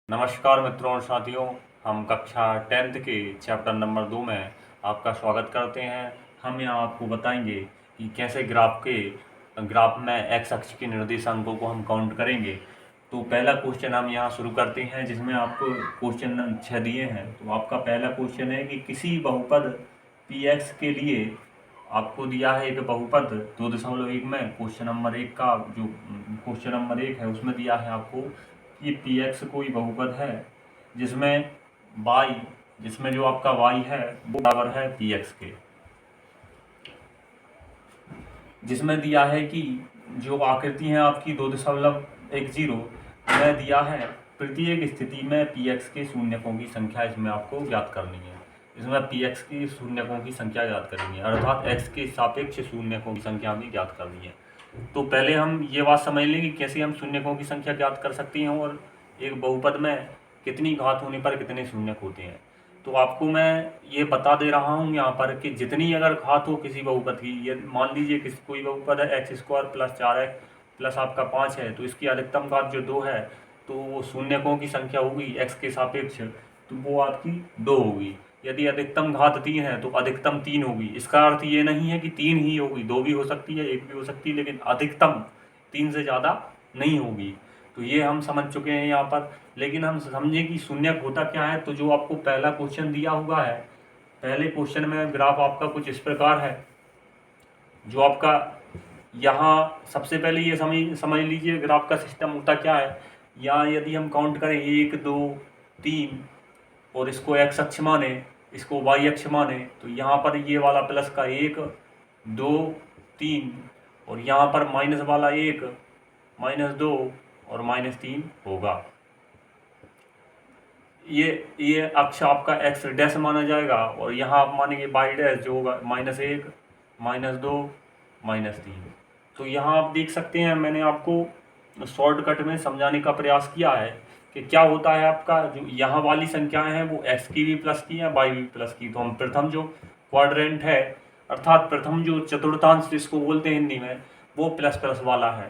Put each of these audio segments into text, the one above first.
नमस्कार मित्रों और साथियों, हम कक्षा 10th के चैप्टर नंबर 2 में आपका स्वागत करते हैं। हम यहाँ आपको बताएंगे कि कैसे ग्राफ में एक्स अक्ष के निर्देशांकों को हम काउंट करेंगे। तो पहला क्वेश्चन हम यहाँ शुरू करते हैं, जिसमें आपको क्वेश्चन 6 दिए हैं। तो आपका पहला क्वेश्चन है कि किसी बहुपद पी एक्स के लिए आपको दिया है एक बहुपद 2.1 में। क्वेश्चन नंबर 1 का जो क्वेश्चन नंबर 1 है उसमें दिया है आपको कि पी एक्स कोई बहुपद है जिसमें y जिसमें जो आपका y है वो बराबर है पी एक्स के। जिसमें दिया है कि जो आकृति है आपकी 2.10 में दिया है प्रत्येक स्थिति में पी एक्स के शून्यकों की संख्या इसमें आपको ज्ञात करनी है। इसमें पी एक्स की शून्यकों की संख्या ज्ञात करनी है, अर्थात एक्स के सापेक्ष शून्यकों की संख्या भी ज्ञात करनी है। तो पहले हम ये बात समझ लें कि कैसे हम शून्यकों की संख्या ज्ञात कर सकते हैं और एक बहुपद में कितनी घात होने पर कितने शून्यक होते हैं। तो आपको मैं ये बता दे रहा हूँ यहाँ पर कि जितनी अगर घात हो किसी बहुपद की, ये मान लीजिए किसी कोई बहुपद है x square plus 4x plus आपका 5 है, तो इसकी अधिकतम घात जो 2 है तो वो शून्यकों की संख्या होगी एक्स के सापेक्ष, तो वो आपकी 2 होगी। यदि अधिकतम घात 3 है तो अधिकतम 3 होगी। इसका अर्थ ये नहीं है कि 3 ही होगी, 2 भी हो सकती है, 1 भी हो सकती है, लेकिन अधिकतम 3 से ज़्यादा नहीं होगी। तो ये हम समझ चुके हैं यहाँ पर। लेकिन हम समझें कि शून्यक होता क्या है। तो जो आपको पहला क्वेश्चन दिया हुआ है, पहले क्वेश्चन में ग्राफ आपका कुछ इस प्रकार है। जो आपका यहाँ सबसे पहले ये समझ लीजिए ग्राफ का सिस्टम होता क्या है। यहाँ यदि हम काउंट करें 1 2 3 और इसको एक्स अक्ष माने, इसको वाई अक्ष माने, तो यहाँ पर ये वाला प्लस का 1 2 3 और यहाँ पर माइनस वाला 1 -2 और -3 होगा। ये अक्ष आपका एक्स डैश माना जाएगा और यहाँ आप मानेंगे वाई डैश जो होगा -1 -2 -3। तो यहाँ आप देख सकते हैं, मैंने आपको शॉर्टकट में समझाने का प्रयास किया है कि क्या होता है आपका जो यहाँ वाली संख्याएं हैं वो एक्स की भी प्लस की है, वाई भी प्लस की। तो हम प्रथम जो क्वाड्रेंट है, अर्थात प्रथम जो चतुर्थांश जिसको बोलते हैं हिंदी में, वो प्लस प्लस वाला है,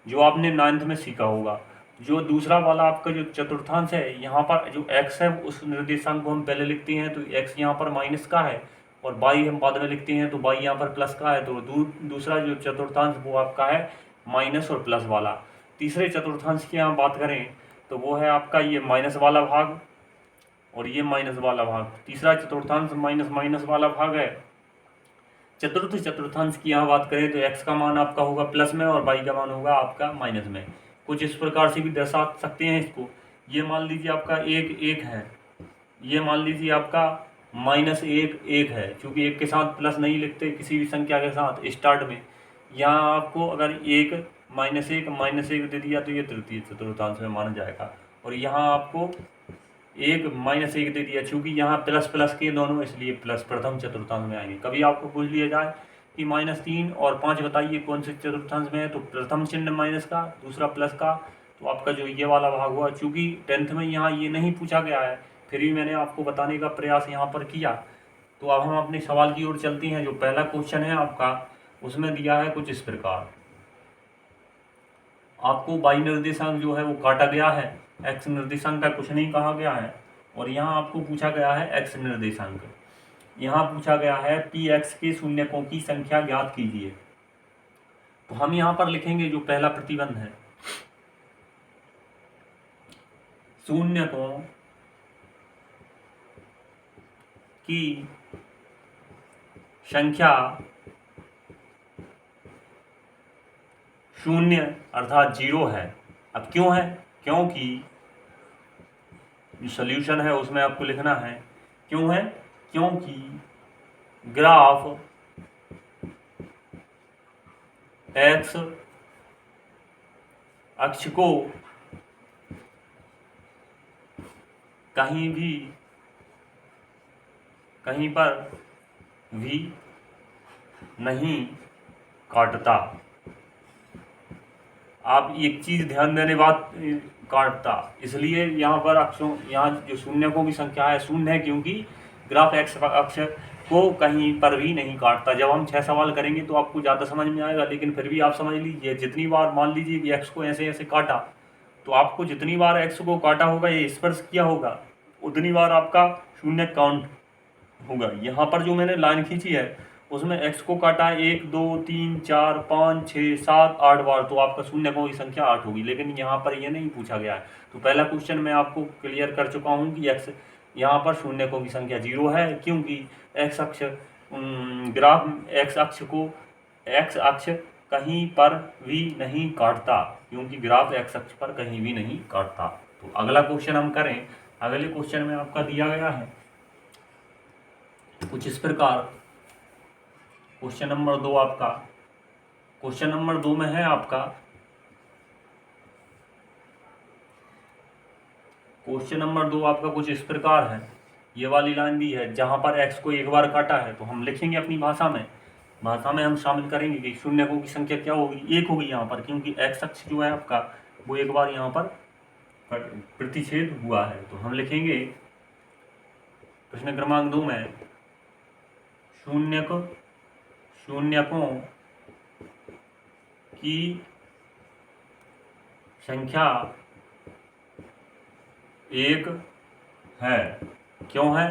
जो आपने 9th में सीखा होगा। जो दूसरा वाला आपका जो चतुर्थांश है, यहाँ पर जो x है उस निर्देशांक को हम पहले लिखते हैं, तो x यहाँ पर माइनस का है और y हम बाद में लिखते हैं, तो y यहाँ पर प्लस का है। तो दूसरा जो चतुर्थांश वो आपका है माइनस और प्लस वाला। तीसरे चतुर्थांश की यहाँ बात करें तो वो है आपका ये माइनस वाला भाग और ये माइनस वाला भाग। तीसरा चतुर्थांश माइनस माइनस वाला भाग है। चतुर्थ चतुर्थांश की यहाँ बात करें तो x का मान आपका होगा प्लस में और y का मान होगा आपका माइनस में। कुछ इस प्रकार से भी दर्शा सकते हैं इसको। ये मान लीजिए आपका 1 1 है, ये मान लीजिए आपका -1 1 है, क्योंकि 1 के साथ प्लस नहीं लिखते किसी भी संख्या के साथ स्टार्ट में। यहाँ आपको अगर 1 -1 दे दिया तो ये तृतीय चतुर्थांश में माना जाएगा। और यहाँ आपको 1 -1 दे दिया, चूँकि यहाँ प्लस प्लस के दोनों, इसलिए प्लस प्रथम चतुर्थांश में आएंगे। कभी आपको पूछ लिया जाए कि -3 और 5 बताइए कौन से चतुर्थांश में है, तो प्रथम चिन्ह माइनस का, दूसरा प्लस का, तो आपका जो ये वाला भाग हुआ। चूँकि 10th में यहाँ ये नहीं पूछा गया है, फिर भी मैंने आपको बताने का प्रयास यहाँ पर किया। तो अब हम अपने सवाल की ओर चलते हैं। जो पहला क्वेश्चन है आपका, उसमें दिया है कुछ इस प्रकार। आपको y निर्देशांक जो है वो काटा गया है, x निर्देशांक का कुछ नहीं कहा गया है। और यहाँ आपको पूछा गया है x निर्देशांक। यहाँ पूछा गया है पी एक्स के शून्यकों की संख्या ज्ञात कीजिए। तो हम यहाँ पर लिखेंगे जो पहला प्रतिबंध है, शून्यकों की संख्या शून्य अर्थात 0 है। अब क्यों है? क्योंकि जो सॉल्यूशन है उसमें आपको लिखना है क्यों है, क्योंकि ग्राफ एक्स अक्ष को कहीं पर भी नहीं काटता। आप एक चीज ध्यान देने बात काटता, इसलिए यहाँ पर अक्षों, यहाँ जो शून्यकों की संख्या है शून्य है, क्योंकि ग्राफ एक्स अक्ष को कहीं पर भी नहीं काटता। जब हम 6 सवाल करेंगे तो आपको ज़्यादा समझ में आएगा, लेकिन फिर भी आप समझ लीजिए जितनी बार मान लीजिए कि एक्स को ऐसे ऐसे काटा तो आपको जितनी बार x को काटा होगा, ये स्पर्श किया होगा, उतनी बार आपका शून्य काउंट होगा। यहाँ पर जो मैंने लाइन खींची है उसमें x को काटा है 1 2 3 4 5 6 7 8 बार, तो आपका शून्यकों की संख्या 8 होगी। लेकिन यहाँ पर ये नहीं पूछा गया है। तो पहला क्वेश्चन मैं आपको क्लियर कर चुका हूँ कि x यहाँ पर शून्यकों की संख्या 0 है, क्योंकि x अक्ष ग्राफ x अक्ष कहीं पर भी नहीं काटता, क्योंकि ग्राफ x अक्ष पर कहीं भी नहीं काटता। तो अगला क्वेश्चन हम करें। अगले क्वेश्चन में आपका दिया गया है कुछ इस प्रकार। क्वेश्चन नंबर 2 आपका, क्वेश्चन नंबर 2 में है आपका, क्वेश्चन नंबर 2 आपका कुछ इस प्रकार है। ये वाली लाइन दी है, जहां पर x को एक बार काटा है, तो हम लिखेंगे अपनी भाषा में हम शामिल करेंगे कि शून्यकों की संख्या क्या होगी, 1 होगी यहाँ पर, क्योंकि x अक्ष जो है आपका वो एक बार यहाँ पर प्रतिच्छेद हुआ है। तो हम लिखेंगे प्रश्न क्रमांक 2 में शून्यकों की संख्या 1 है। क्यों है?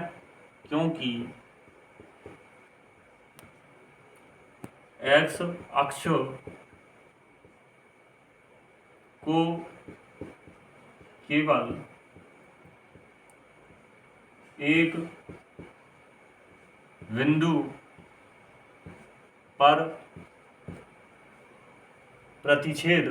क्योंकि x अक्ष को केवल एक बिंदु पर प्रतिच्छेद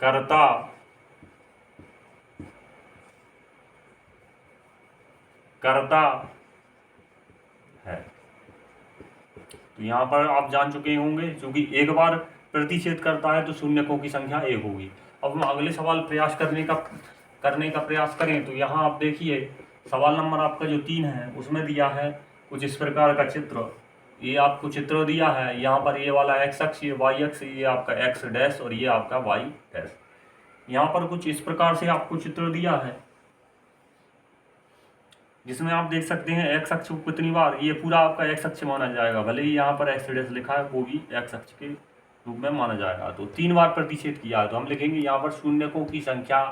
करता है। तो यहाँ पर आप जान चुके होंगे, क्योंकि एक बार प्रतिच्छेद करता है तो शून्यकों की संख्या 1 होगी। अब हम अगले सवाल करने का प्रयास करें। तो यहाँ आप देखिए सवाल नंबर आपका जो 3 है उसमें दिया है कुछ इस प्रकार का चित्र। ये आपको चित्र दिया है, यहाँ पर ये वाला x अक्ष, ये y अक्ष, ये आपका x डैश और ये आपका y डैश। यहाँ पर कुछ इस प्रकार से आपको चित्र दिया है, जिसमें आप देख सकते हैं x अक्ष को कितनी बार, ये पूरा आपका x अक्ष माना जाएगा, भले ही यहाँ पर x डैश लिखा है वो भी x अक्ष के रूप में माना जाएगा। तो 3 बार प्रतिच्छेद किया है, तो हम लिखेंगे यहाँ पर शून्यकों की संख्या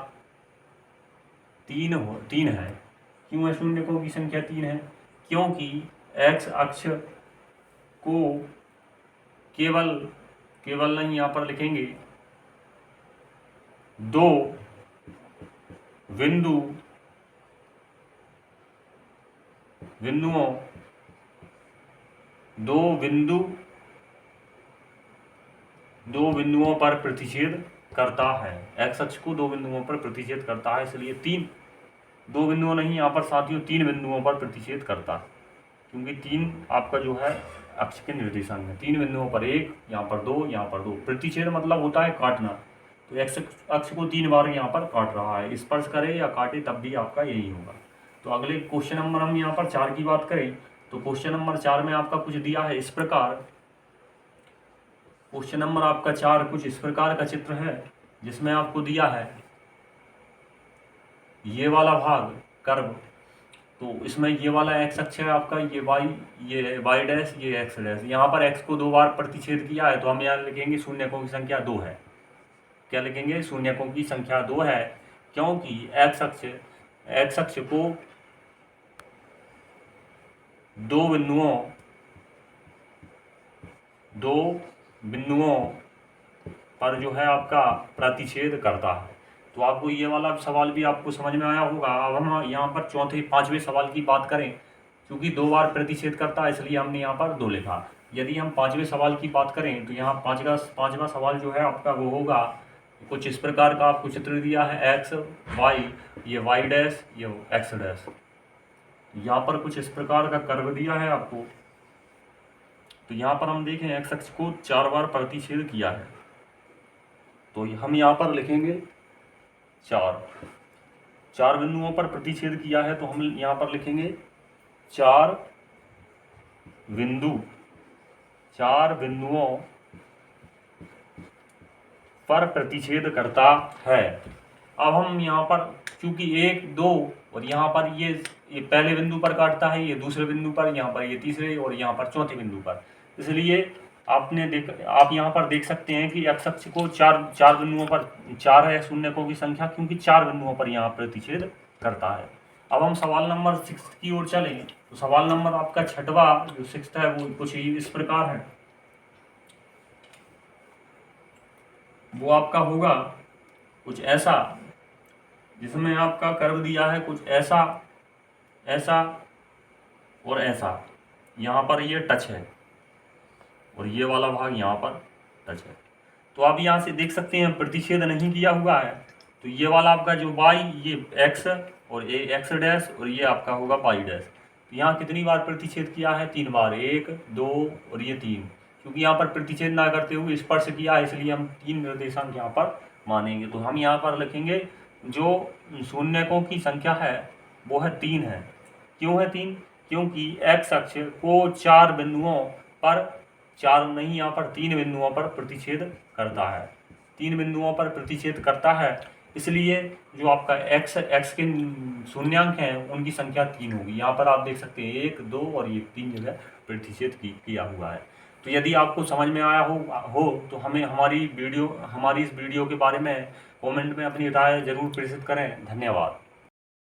3 है। क्यों है शून्यकों की संख्या 3 है? क्योंकि x अक्ष को केवल नहीं, यहाँ पर लिखेंगे 2 बिंदुओं पर प्रतिच्छेद करता है। x अक्ष को 2 बिंदुओं पर प्रतिच्छेद करता है, इसलिए 2 बिंदुओं नहीं, यहाँ पर साथियों 3 बिंदुओं पर प्रतिच्छेद करता है, क्योंकि 3 आपका जो है अक्ष के निर्देशांक में, 3 बिंदुओं पर 1, यहाँ पर 2, यहाँ पर 2। प्रतिच्छेद मतलब होता है काटना। तो x अक्ष को 3 बार यहाँ पर काट रहा है, स्पर्श करे या काटे तब भी आपका यही होगा। तो अगले क्वेश्चन नंबर हम यहाँ पर 4 की बात करें। तो क्वेश्चन नंबर 4 में आपका कुछ दिया है इस प्रकार। क्वेश्चन नंबर आपका 4 कुछ इस प्रकार का चित्र है, जिसमें आपको दिया है ये वाला भाग कर्व। तो इसमें ये वाला x अक्ष है आपका, ये y डैश, ये x डैश। यहाँ पर x को 2 बार प्रतिच्छेद किया है, तो हम यहाँ लिखेंगे शून्यकों की संख्या 2 है। क्या लिखेंगे? शून्यकों की संख्या 2 है, क्योंकि x अक्ष को 2 बिंदुओं पर जो है आपका प्रतिच्छेद करता है। तो आपको ये वाला सवाल भी आपको समझ में आया होगा। अब हम यहाँ पर 5वें सवाल की बात करें। क्योंकि 2 बार प्रतिच्छेद करता है, इसलिए हमने यहाँ पर 2 लिखा। यदि हम 5वें सवाल की बात करें तो यहाँ 5वां सवाल जो है आपका वो होगा कुछ इस प्रकार का। आपको चित्र दिया है x y, ये y डैश, ये x डैश। यहाँ पर कुछ इस प्रकार का कर्व दिया है आपको। तो यहाँ पर हम देखें x अक्ष को 4 बार प्रतिच्छेद किया है, तो हम यहाँ पर लिखेंगे 4 बिंदुओं पर प्रतिच्छेद किया है, तो हम यहाँ पर लिखेंगे 4 बिंदुओं पर प्रतिच्छेद करता है। अब हम यहाँ पर चूंकि 1 2 और यहाँ पर ये पहले बिंदु पर काटता है, ये दूसरे बिंदु पर, यहाँ पर ये तीसरे और यहाँ पर चौथे बिंदु पर। इसलिए आप यहाँ पर देख सकते हैं कि एक्स अक्ष को चार बिंदुओं पर 4 है शून्यकों की संख्या, क्योंकि 4 बिंदुओं पर यहाँ प्रतिच्छेद करता है। अब हम सवाल नंबर 6 की ओर चलें तो सवाल नंबर आपका 6वां जो 6 है वो कुछ इस प्रकार है। वो आपका होगा कुछ ऐसा, जिसमें आपका कर्व दिया है कुछ ऐसा, ऐसा और ऐसा। यहाँ पर ये टच है और ये वाला भाग यहाँ पर टच है। तो आप यहाँ से देख सकते हैं प्रतिच्छेद नहीं किया हुआ है। तो ये वाला आपका जो y, ये x और ये x डैश और ये आपका होगा y डैश। तो यहाँ कितनी बार प्रतिच्छेद किया है? 3 बार, 1 2 और ये 3। क्योंकि यहाँ पर प्रतिच्छेद ना करते हुए स्पर्श किया है, इसलिए हम 3 निर्देशांक यहाँ पर मानेंगे। तो हम यहाँ पर लिखेंगे जो शून्यकों की संख्या है वो है 3 है। क्यों है 3? क्योंकि x अक्ष को 4 बिंदुओं पर, 4 नहीं, यहाँ पर 3 बिंदुओं पर प्रतिच्छेद करता है। 3 बिंदुओं पर प्रतिच्छेद करता है, इसलिए जो आपका x के शून्यांक हैं उनकी संख्या 3 होगी। यहाँ पर आप देख सकते हैं 1 2 और ये 3 जगह प्रतिच्छेद किया हुआ है। तो यदि आपको समझ में आया हो तो हमें हमारी इस वीडियो के बारे में कमेंट में अपनी राय जरूर प्रेषित करें। धन्यवाद।